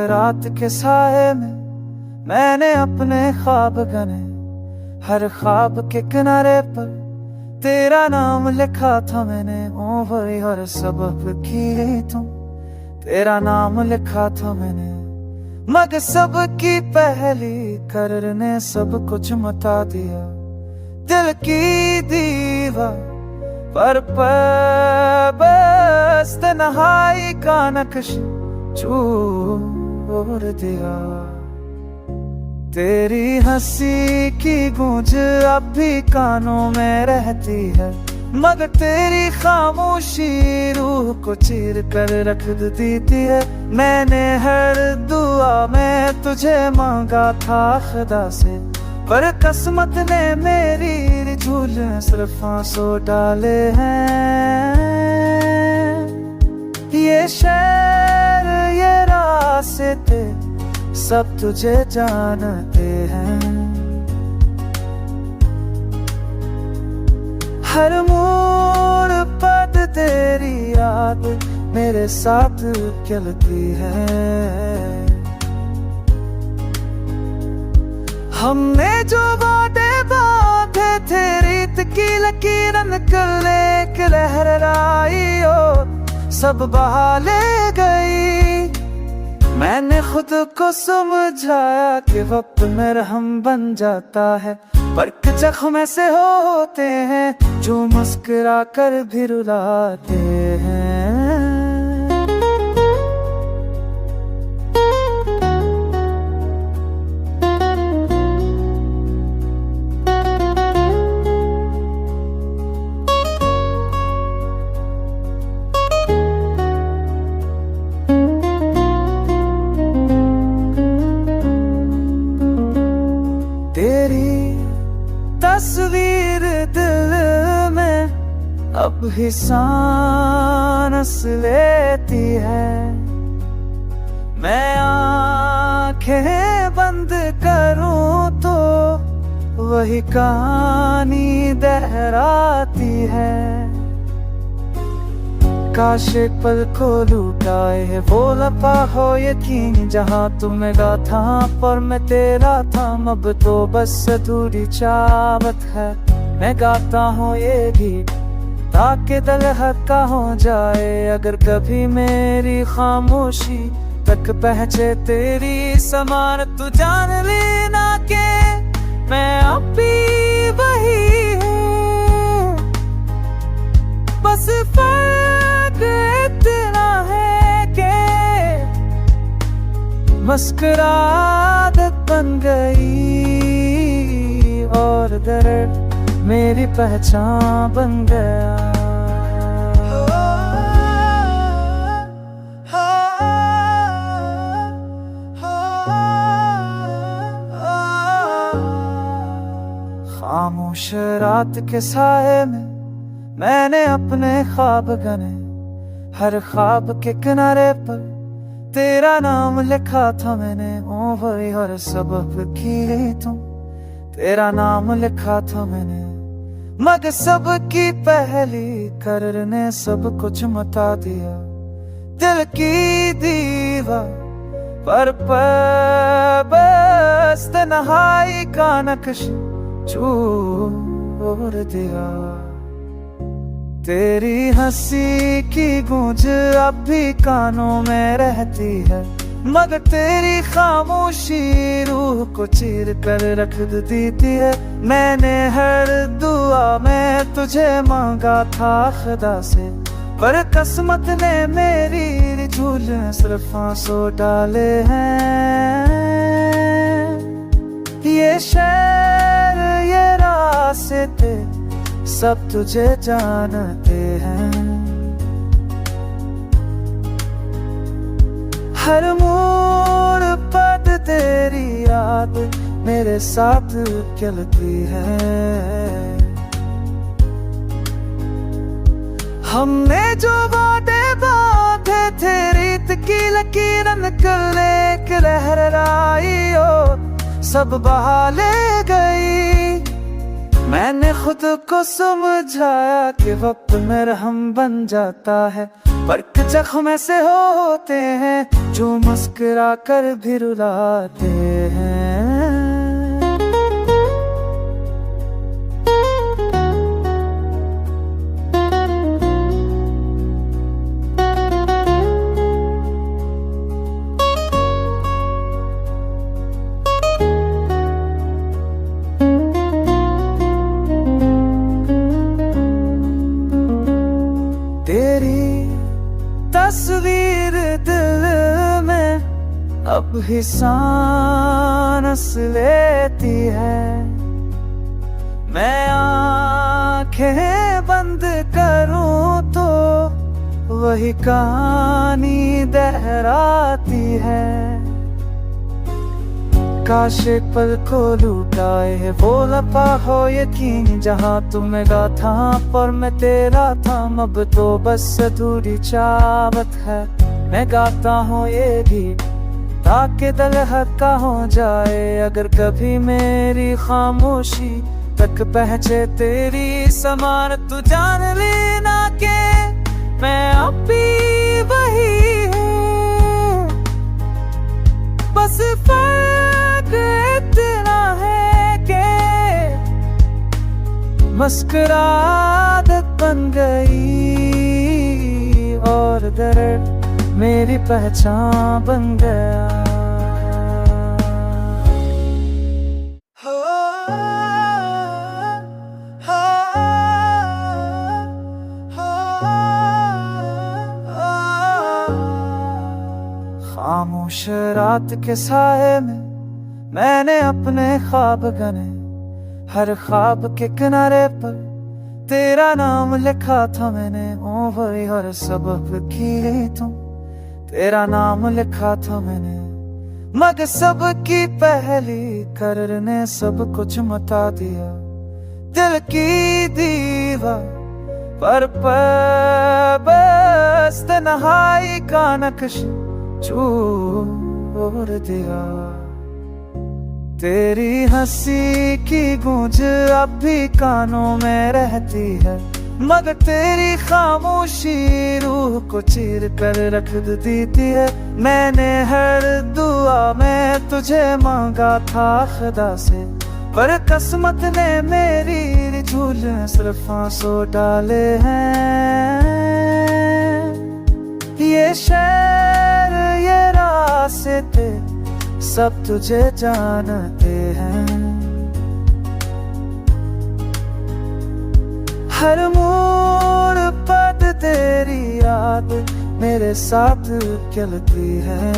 रात के साए में मैंने अपने ख्वाब गने, हर ख्वाब के किनारे पर तेरा नाम लिखा था मैंने। ओ भाई हर सबब की तुम, तेरा नाम लिखा था मैंने। मगर सबकी पहली करर ने सब कुछ मचा दिया। दिल की दीवार पर बस तन्हाई का नक्श छोड़ दिया। तेरी हंसी की गूंज अब भी कानों में रहती है, मगर तेरी खामोशी रूह को चीर कर रख देती है। मैंने हर दुआ में तुझे मांगा था खुदा से, पर किस्मत ने मेरी झूले सिर्फ आंसू डाले हैं। ये शहर ये रास्ते सब तुझे जानते हैं। हर मोड़ पर तेरी याद मेरे साथ चलती है। हमने जो वादे बांधे थे रीत की लकीरन कर एक लहर आई और सब बहा ले गई। मैंने खुद को समझाया कि वक्त में रहम बन जाता है, पर जख्म ऐसे होते हैं जो मुस्कुरा कर भी रुलाते हैं। तेरी तस्वीर दिल में अब भी सांस लेती है। मैं आंखें बंद करूं तो वही कहानी दोहराती है। काश एक पल को लुटाए है वो लपा हो यकीन, जहाँ तुम मेरा था पर मैं तेरा था। अब तो बस अधूरी चाहत है, मैं गाता हूँ ये गीत ताकि दिल हल्का हो जाए। अगर कभी मेरी खामोशी तक पहुंचे तेरी समान, तू जान लेना के मैं अब भी वही हूँ। बस फर्क इतना है कि मुस्कुराहट बन गई और दर्द मेरी पहचान बन गया। खामोश रात के साए में मैंने अपने ख्वाब गने, हर ख्वाब के किनारे पर तेरा नाम लिखा था मैंने। ओ भाई हर सबब की तुम, तेरा नाम लिखा था मैंने। मगर सबकी पहली करर ने सब कुछ मचा दिया। दिल की दीवार पर बस तन्हाई का नक्श छोड़ दिया। तेरी हंसी की गूंज अब भी कानों में रहती है, मगर तेरी खामोशी रूह को चीर कर रख देती है। मैंने हर दुआ में तुझे मांगा था खुदा से, पर किस्मत ने मेरी झूले सिर्फ आंसू डाले हैं। ये शहर ये रास्ते सब तुझे जानते हैं। हर मोड़ पर तेरी याद मेरे साथ चलती है। हमने जो वादे बांधे थे रीत की लकीरन कर एक लहर आई और सब बहा ले गई। मैंने खुद को समझाया कि वक्त में रहम बन जाता है, फर्क जख्म ऐसे होते हैं जो मुस्कुरा कर भी रुलाते हैं। तेरी तस्वीर दिल में अब ही सांस लेती है। मैं आंखें बंद करूं तो वही कहानी दोहराती है। काश एक पल को लुटाए है वो लपा हो यकीन जहाँ तुम मेरा था पर मैं तेरा था। अब तो बस अधूरी चाहत है। मैं गाता हूँ ये गीत ताकि दिल हल्का हो जाए। अगर कभी मेरी खामोशी तक पहुंचे तेरी समान तू जान लेना के मैं अब भी वही हूँ। बस फर्क इतना है कि मुस्कुराहट बन गई और दर्द मेरी पहचान बन गया। खामोश रात के साए में मैंने अपने ख्वाब गने। हर ख्वाब के किनारे पर तेरा नाम लिखा था मैंने। ओ वही हर सबब की तुम तेरा नाम लिखा था मैंने। मगर सबकी पहली करर ने सब कुछ मता दिया। दिल की दीवार पर बस तन्हाई का नक्श छोड़ दिया। तेरी हंसी की गूंज अब भी कानों में रहती है। मगर तेरी खामोशी रूह को चीर कर रख देती है। मैंने हर दुआ में तुझे मांगा था खुदा से पर किस्मत ने मेरी झूले सिर्फ आंसू डाले हैं। ये शहर ये रास्ते सब तुझे जानते हैं। हर मोड़ पर तेरी याद मेरे साथ चलती है।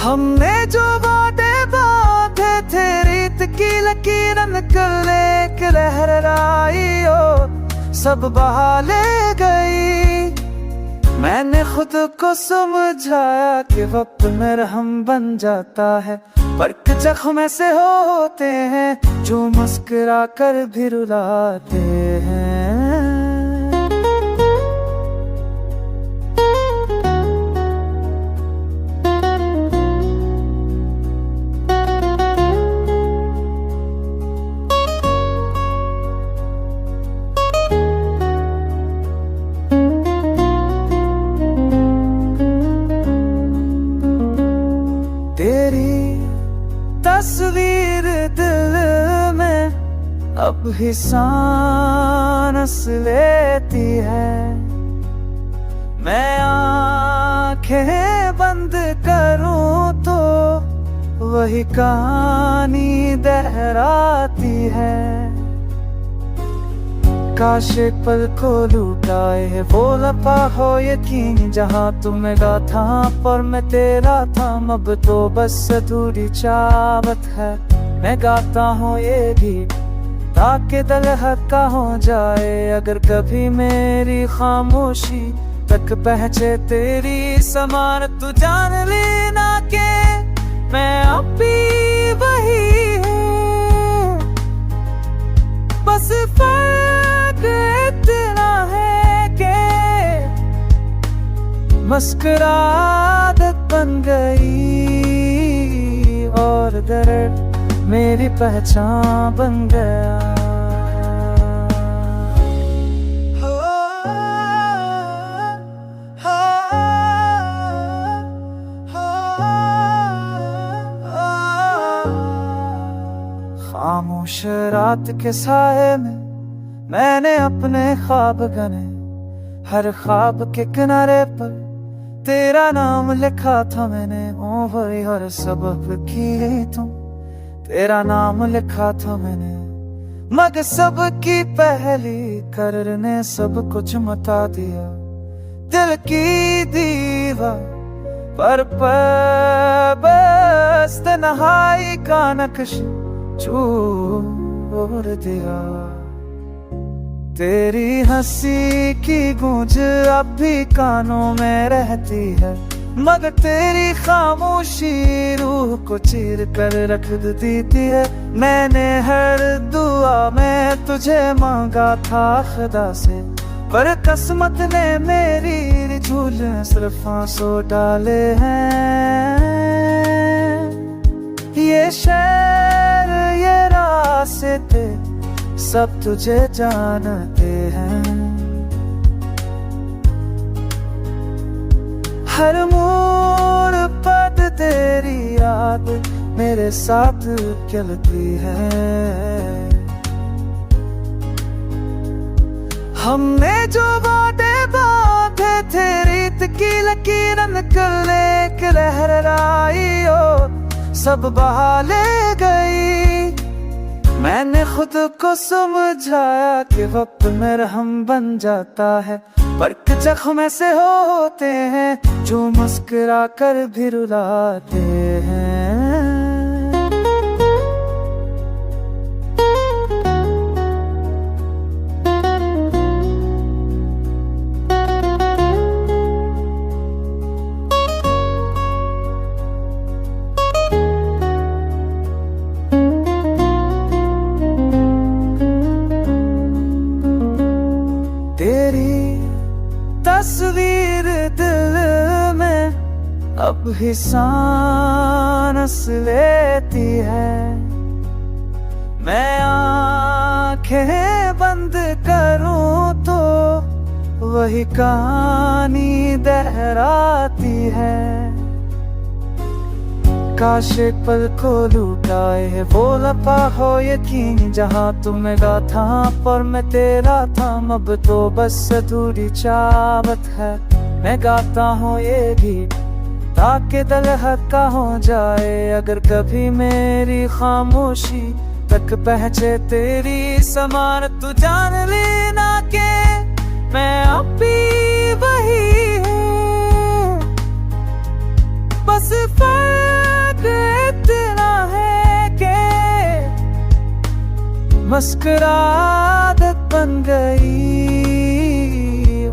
हमने जो वादे बांधे थे रीत की लकीर निकल एक लहर आई और सब बहा ले गई। मैंने खुद को समझाया कि वक्त में रहम बन जाता है। फर्क जख्म ऐसे होते हैं जो मुस्कुरा कर भी रुलाते हैं। तेरी तस्वीर दिल में अब ही सांस लेती है। मैं आंखें बंद करूं तो वही कहानी दोहराती है। काश एक पल को लुटाए है वो लपा हो यकीन जहाँ तुम मेरा था पर मैं तेरा था। अब तो बस अधूरी चाहत है। मैं गाता हूँ ये गीत ताकि दिल हल्का हो जाए। अगर कभी मेरी खामोशी तक पहुंचे तेरी समान तू जान लेना के मैं अब भी वही हूँ। बस फर्क इतना है कि मुस्कुराहट बन गई और दर्द मेरी पहचान बन गया। खामोश रात के साए में मैंने अपने ख्वाब गने, हर ख्वाब के किनारे पर तेरा नाम लिखा था मैंने। ओ भाई हर सबब की तुम, तेरा नाम लिखा था मैंने। मगर सब की पहली करर ने सब कुछ मता दिया। दिल की दीवार पर बस तन्हाई का नक्श छोड़ दिया। तेरी हंसी की गूंज अब भी कानों में रहती है, मगर तेरी खामोशी रूह को चीर कर रख देती है। मैंने हर दुआ में तुझे मांगा था खुदा से, पर किस्मत ने मेरी झूले सिर्फ आंसू डाले हैं। ये शहर ये रास्ते सब तुझे जानते हैं। हर मोड़ पर तेरी याद मेरे साथ चलती है। हमने जो वादे बांधे थे रीत की लकीर निकल एक लहराई और सब बहा ले गई। मैंने खुद को समझाया कि वक्त में रहम बन जाता है, पर जख्म ऐसे होते हैं जो मुस्कुरा कर भी रुलाते हैं। तेरी तस्वीर दिल में अब भी सांस लेती है। मैं आंखें बंद करूं तो वही कहानी दोहराती है। काश एक पल को लुटाए है वो लपा हो यकीन, जहाँ तुम गा था पर मैं तेरा था। अब तो बस अधूरी चाहत है, मैं गाता हूँ ये गीत ताकि दिल हल्का हो जाए। अगर कभी मेरी खामोशी तक पहुंचे तेरी समान, तू जान लेना के मैं अब भी वही हूँ। बस इतना है कि मुस्कुराहट बन गई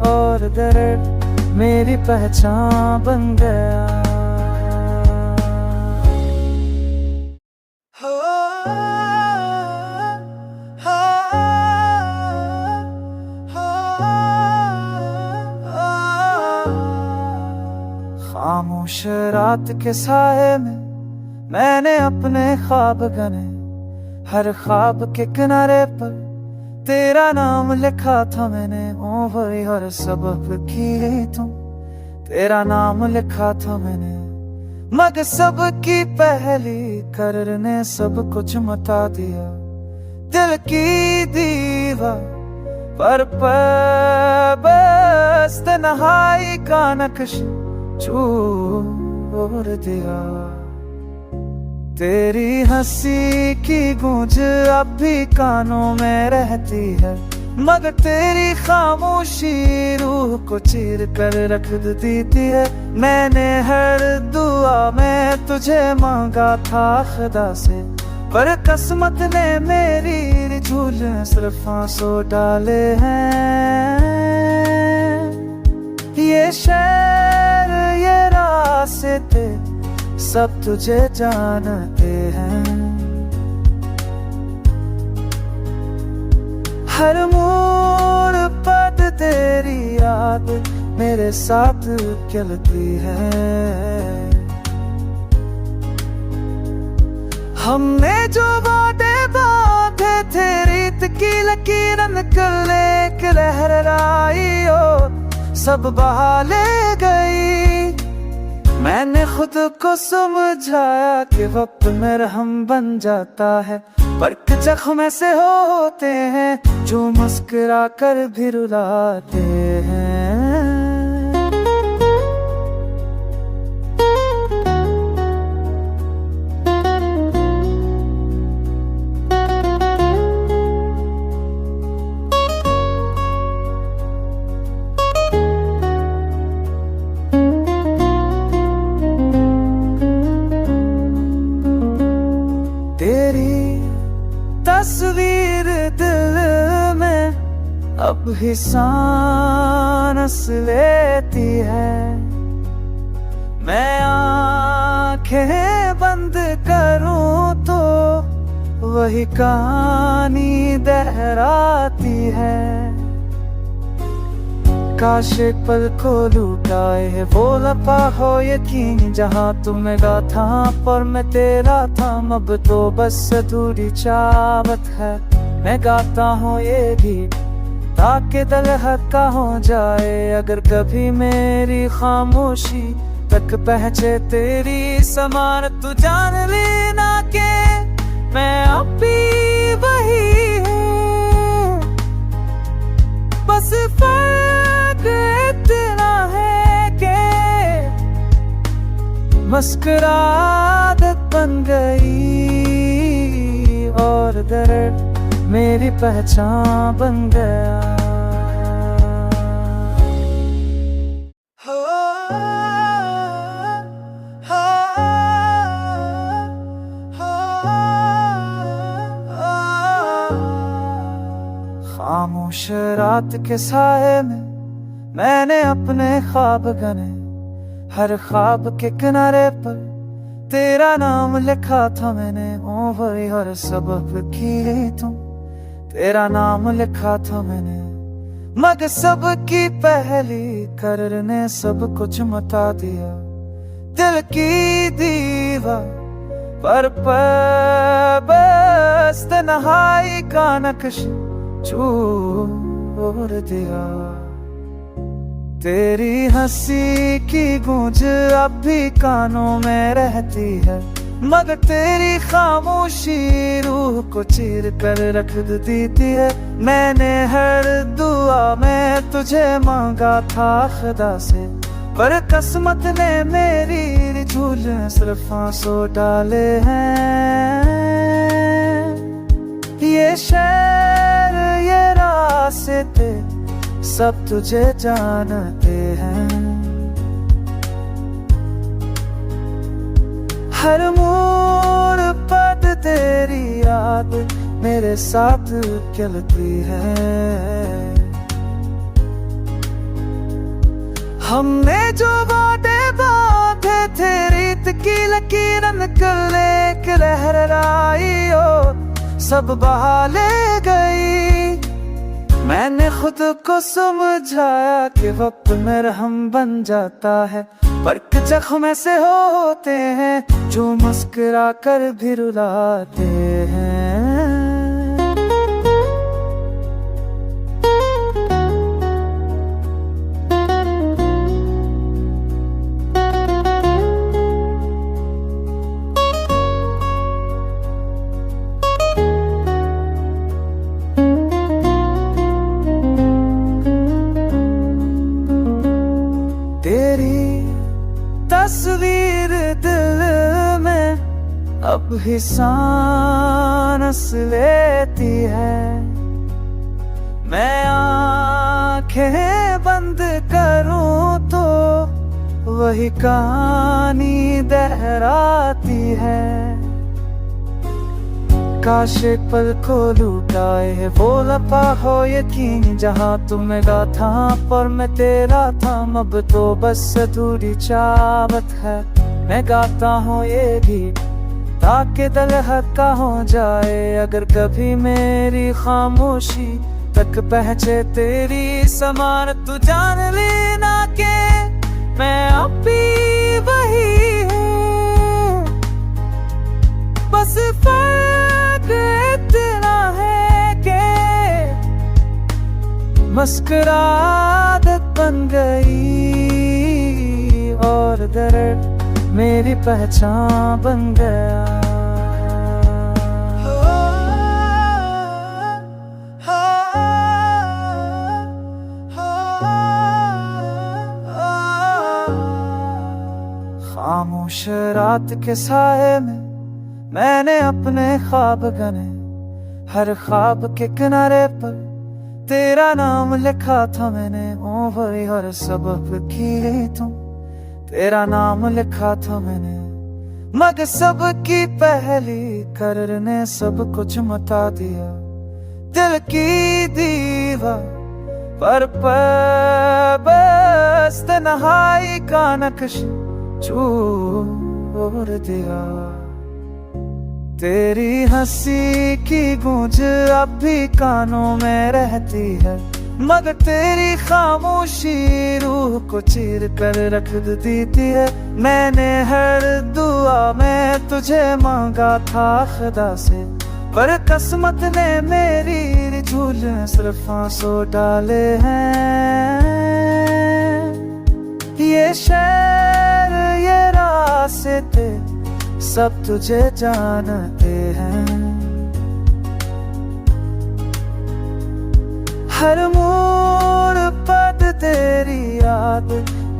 और दर्द मेरी पहचान बन गया। खामोश रात के साए में मैंने अपने ख्वाब गने, हर ख्वाब के किनारे पर तेरा नाम लिखा था मैंने। ओ भाई हर सबब की तुम, तेरा नाम लिखा था मैंने। मगर सब की पहली करर ने सब कुछ मता दिया। दिल की दीवार पर बस तन्हाई का नक्श छोड़ दिया। तेरी हंसी की गूंज अब भी कानों में रहती है, मगर तेरी खामोशी रूह को चीर कर रख देती है। मैंने हर दुआ में तुझे मांगा था खुदा से, पर किस्मत ने मेरी झूले सिर्फ आंसू डाले हैं। ये शहर ये रास्ते सब तुझे जानते हैं। हर मोड़ पर तेरी याद मेरे साथ चलती है। हमने जो वादे बांधे थे रीत की लकीर निकल एक लहराई और सब बहा ले गई। मैंने खुद को समझाया कि वक्त में रहम बन जाता है, फर्क जख्म ऐसे होते हैं जो मुस्कुरा कर भी रुलाते हैं। तेरी तस्वीर दिल में अब भी सांस लेती है। मैं आंखें बंद करूं तो वही कहानी दोहराती है। काश एक पल को लुटाए है वो लपा हो यकीन जहाँ तुम मेरा था पर मैं तेरा था। अब तो बस अधूरी चाहत है। मैं गाता हूँ ये भी ताकि दिल हल्का हो जाए। अगर कभी मेरी खामोशी तक पहुंचे तेरी समान तू जान लेना के मैं अब भी वही हूँ। बस इतना है कि मुस्कुराहट बन गई और दर्द मेरी पहचान बन गया। खामोश रात के साए में मैंने अपने ख्वाब गने। हर ख्वाब के किनारे पर तेरा नाम लिखा था मैंने। ओ वही हर सबब की तुम तेरा नाम लिखा था मैंने। मगर सबकी पहली करर ने सब कुछ मता दिया। दिल की दीवार पर बस तन्हाई का नक्श छोड़ दिया। तेरी हंसी की गूंज अब भी कानों में रहती है। मगर तेरी खामोशी रूह को चीर कर रख देती है। मैंने हर दुआ में तुझे मांगा था खुदा से पर किस्मत ने मेरी झूले सिर्फ आंसू डाले हैं। ये शहर ये रास्ते सब तुझे जानते हैं। हर मोड़ पर तेरी याद मेरे साथ चलती है। हमने जो वादे बांधे थे रीत की लकीर निकल एक लहर आई और सब बहा ले गई। मैंने खुद को समझाया कि वक्त में रहम बन जाता है। फर्क जख्म ऐसे होते हैं जो मुस्कुरा कर भी रुलाते हैं। तेरी तस्वीर दिल में अब भी सांस लेती है। मैं आंखें बंद करूं तो वही कहानी दोहराती है। काश एक पल को लुटाए है वो लपा हो यकीन जहाँ तुम मेरा था पर मैं तेरा था। अब तो बस अधूरी चाहत है। मैं गाता हूँ ये भी ताकि दिल हल्का हो जाए। अगर कभी मेरी खामोशी तक पहुंचे तेरी समान तू जान लेना के मैं अब भी वही हूँ। बस इतना है कि मुस्कुराहट बन गई और दर्द मेरी पहचान बन गया। रात के साए में मैंने अपने ख्वाब गने, हर ख्वाब के किनारे पर तेरा नाम लिखा था मैंने। ओ भाई हर सबब की तुम, तेरा नाम लिखा था मैंने। मगर सबकी पहली करर ने सब कुछ मता दिया, दिल की दीवार पर बस तन्हाई का नक्श छोड़ दिया। तेरी हंसी की गूंज अब भी कानों में रहती है, मगर तेरी खामोशी रूह को चीर कर रख देती है। मैंने हर दुआ में तुझे मांगा था खुदा से, पर किस्मत ने मेरी झूले सिर्फ आंसू डाले हैं। ये शहर ये रास्ते सब तुझे जानते हैं, हर मोड़ पर तेरी याद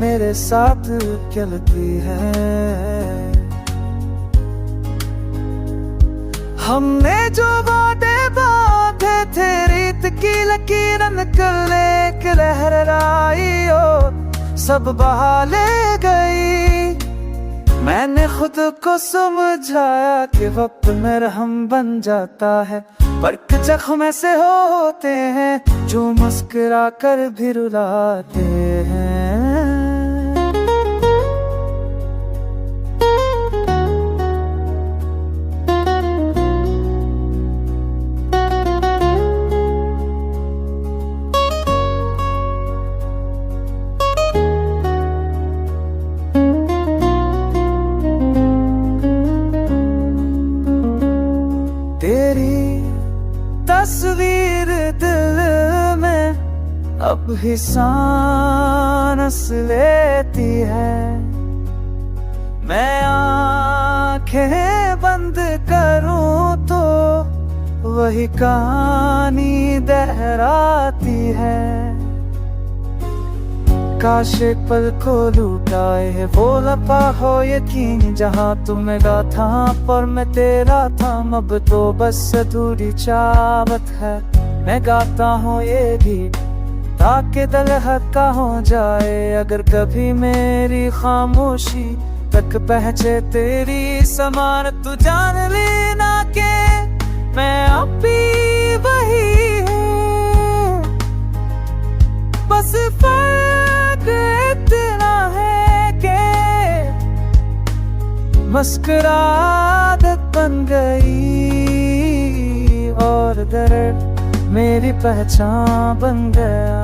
मेरे साथ चलती है। हमने जो वादे बांधे थे रीत की लकीरन कर एक लहराई और सब बहा ले गई। मैंने खुद को समझाया कि वक्त में रहम बन जाता है, पर जख्म ऐसे होते हैं जो मुस्कुरा कर भी रुलाते हैं। तस्वीर दिल में अब भी सांस लेती है, मैं आंखें बंद करूं तो वही कहानी दोहराती है। काश एक पल को लुटाए है वो लपा हो यकीन जहाँ तुम मिला था पर मैं तेरा था। अब तो बस अधूरी चाहत है, मैं गाता हूँ ये भी ताकि दिल हल्का हो जाए। अगर कभी मेरी खामोशी तक पहुंचे तेरी समान तो जान लेना के मैं अब भी वही हूँ। बस इतना है कि मुस्कुराहट बन गई और दर्द मेरी पहचान बन गया।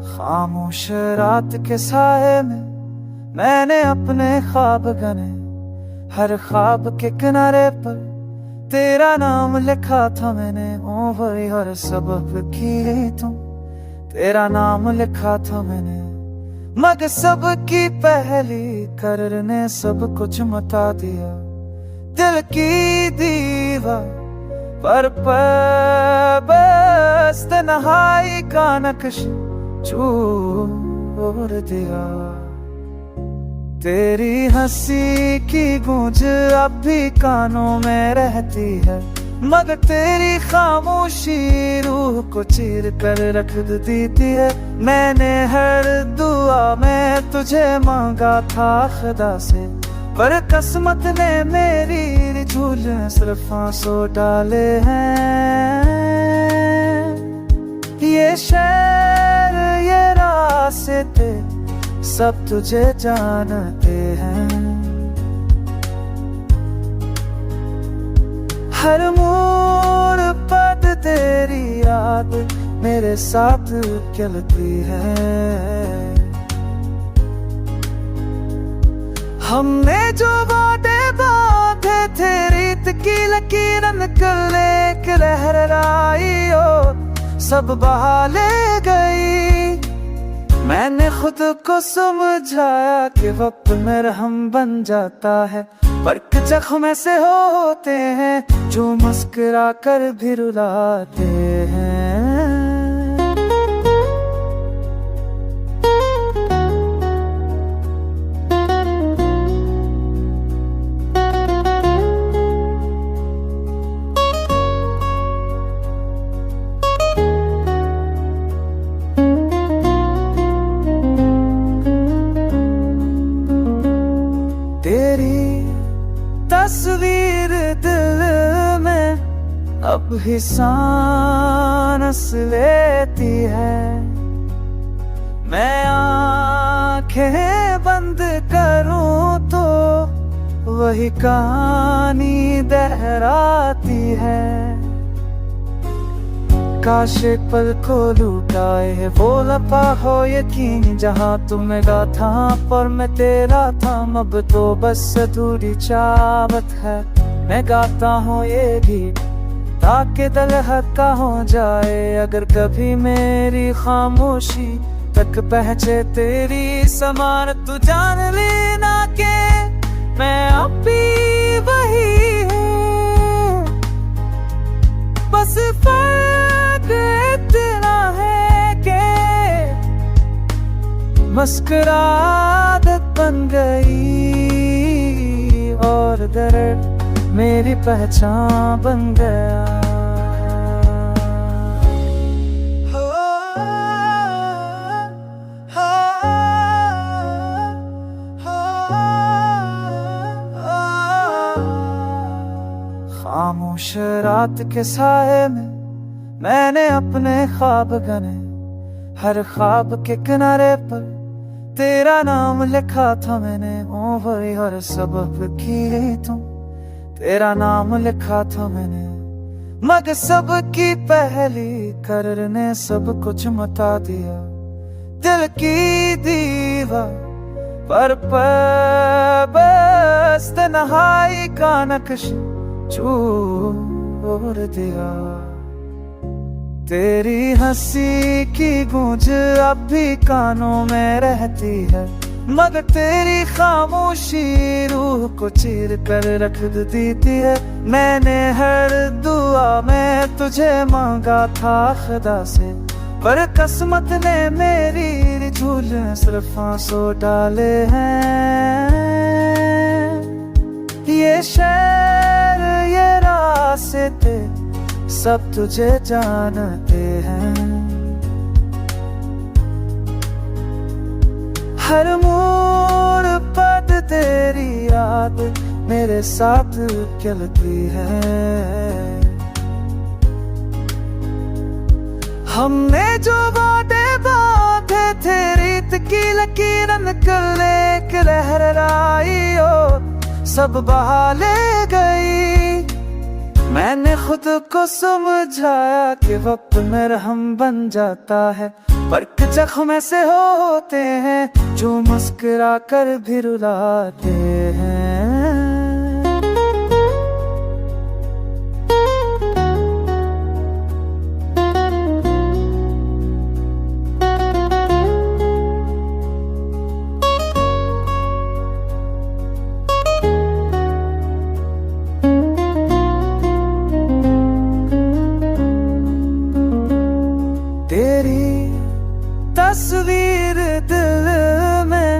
खामोश रात के साए में मैंने अपने ख्वाब गने, हर ख्वाब के किनारे पर तेरा नाम लिखा था मैंने। ओ भाई हर सबब की तुम, तेरा नाम लिखा था मैंने। मगर सबकी पहली करर ने सब कुछ मता दिया, दिल की दीवार पर बस तन्हाई का नक्श छोड़ दिया। तेरी हंसी की गूंज अब भी कानों में रहती है, मगर तेरी खामोशी रूह को चीर कर रख देती है। मैंने हर दुआ में तुझे मांगा था खुदा से, पर किस्मत ने मेरी झूले सिर्फ आंसू डाले हैं। ये शहर ये रास्ते सब तुझे जानते हैं, हर मोड़ पर तेरी याद मेरे साथ चलती है। हमने जो वादे बांधे थे रीत की लकीरन कर एक लहराई और सब बहा ले गई। मैंने खुद को समझाया कि वक्त में रहम बन जाता है, फर्क जख्म ऐसे होते हैं जो मुस्कुरा कर भी रुलाते हैं। तेरी तस्वीर दिल में अब ही सांस लेती है। मैं आंखें बंद करूं तो वही कहानी दोहराती है। काश एक पल को लुटाए है वो लपा हो यकीन जहाँ तुम मेरा था पर मैं तेरा था। अब तो बस अधूरी चाहत है। मैं गाता हूँ ये भी ताकि दिल हल्का हो जाए। अगर कभी मेरी खामोशी तक पहुंचे तेरी समान तू जान लेना के मैं अब भी वही हूँ। बस इतना है के मुस्कुराहट बन गई और दर्द मेरी पहचान बन गया। खामोश रात के साए में मैंने अपने ख्वाब गने। हर ख्वाब के किनारे पर तेरा नाम लिखा था मैंने। ओ वही हर सबब की तुम तेरा नाम लिखा था मैंने। मगर सबकी पहली करर ने सब कुछ मता दिया। दिल की दीवार पर बस तन्हाई का नक्श छोड़ दिया। तेरी हंसी की गूंज अब भी कानों में रहती है। मगर तेरी खामोशी रूह को चीर कर रख देती है। मैंने हर दुआ में तुझे मांगा था खुदा से पर किस्मत ने मेरी झूले सिर्फ आंसू डाले हैं। ये शहर ये रास्ते सब तुझे जानते हैं। हर मोड़ पर तेरी याद मेरे साथ चलती है। हमने जो वादे बांधे थे रीत की लकीर निकल एक लहर आई और सब बहा ले गई। मैंने खुद को समझाया कि वक्त में रहम बन जाता है। फर्क जख्म ऐसे होते हैं जो मुस्कुरा कर भी रुलाते हैं। तेरी तस्वीर दिल में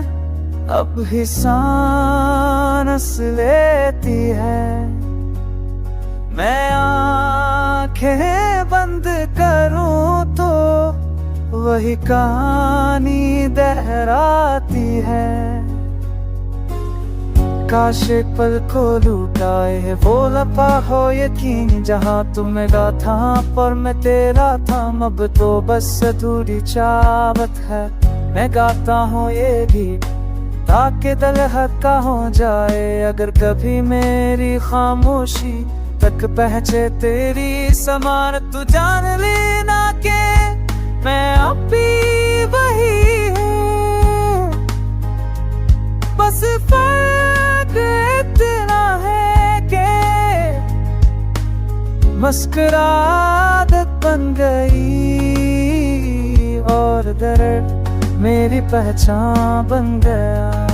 अब ही सांस लेती है। मैं आंखें बंद करूं तो वही कहानी दोहराती है। काश एक पल को लुटाए है वो लपा हो यकीन जहाँ तुम मेरा था पर मैं तेरा था। अब तो बस अधूरी चाहत है। मैं गाता हूँ ये भी ताकि दिल हल्का हो जाए। अगर कभी मेरी खामोशी तक पहुंचे तेरी समान तू जान लेना के मैं अब भी वही हूँ। बस इतना है के मुस्कुराहट बन गई और दर्द मेरी पहचान बन गया।